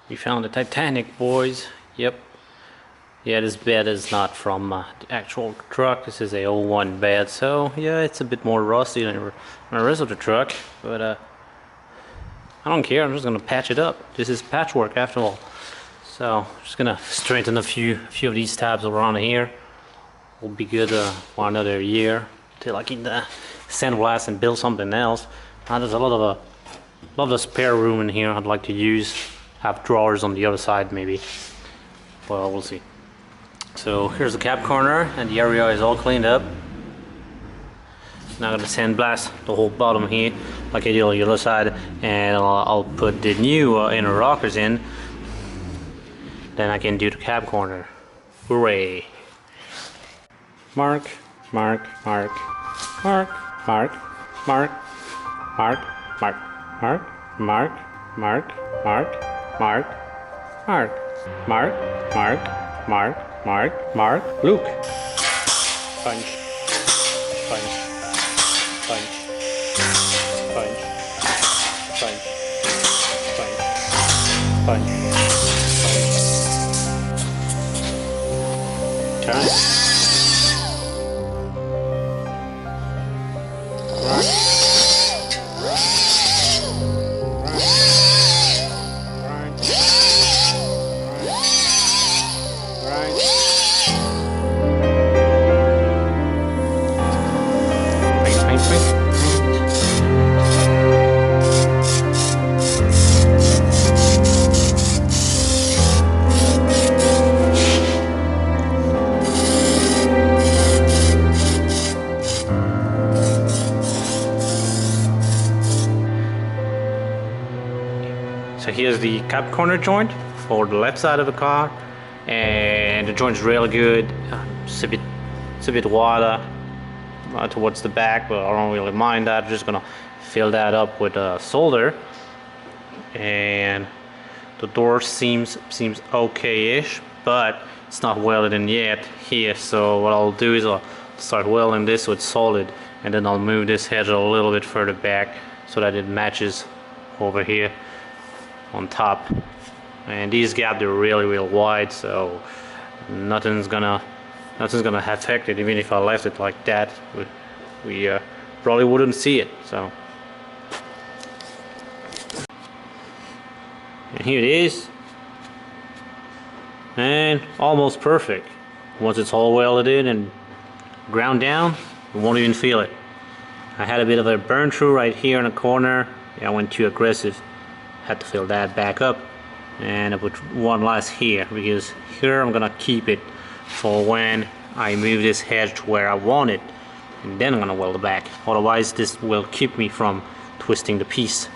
We found the Titanic, boys. Yep. Yeah, this bed is not from the actual truck. This is a '01 bed, so yeah, it's a bit more rusty than the rest of the truck. But I don't care. I'm just gonna patch it up. This is patchwork after all. So just gonna straighten a few of these tabs around here. Will be good for another year till I can sandblast and build something else. There's a lot of spare room in here I'd like to use. Have drawers on the other side maybe. Well, we'll see. So here's the cab corner and the area is all cleaned up. Now I'm gonna sandblast the whole bottom here like I did on the other side, and I'll put the new inner rockers in. Then I can do the cab corner. Hooray! Mark, mark, mark, mark, mark, mark, mark, mark, mark, mark, mark, mark, mark, mark, mark, mark, mark, mark, mark, Luke. Punch, punch, punch, punch, punch, punch, punch, punch. Okay. So here's the cab corner joint for the left side of the car, and the joint's really good. It's a bit wider towards the back, but I don't really mind that. I'm just gonna fill that up with solder, and the door seems okay-ish, but it's not welded in yet here. So what I'll do is I'll start welding this with solid, and then I'll move this hedge a little bit further back so that it matches over here on top. And these gaps are really wide, so nothing's gonna affect it. Even if I left it like that, we probably wouldn't see it. So, and here it is, and almost perfect. Once it's all welded in and ground down, you won't even feel it. I had a bit of a burn through right here in the corner. I went too aggressive. Had to fill that back up, and I put one last here because here I'm gonna keep it for when I move this hedge to where I want it, and then I'm gonna weld it back. Otherwise this will keep me from twisting the piece.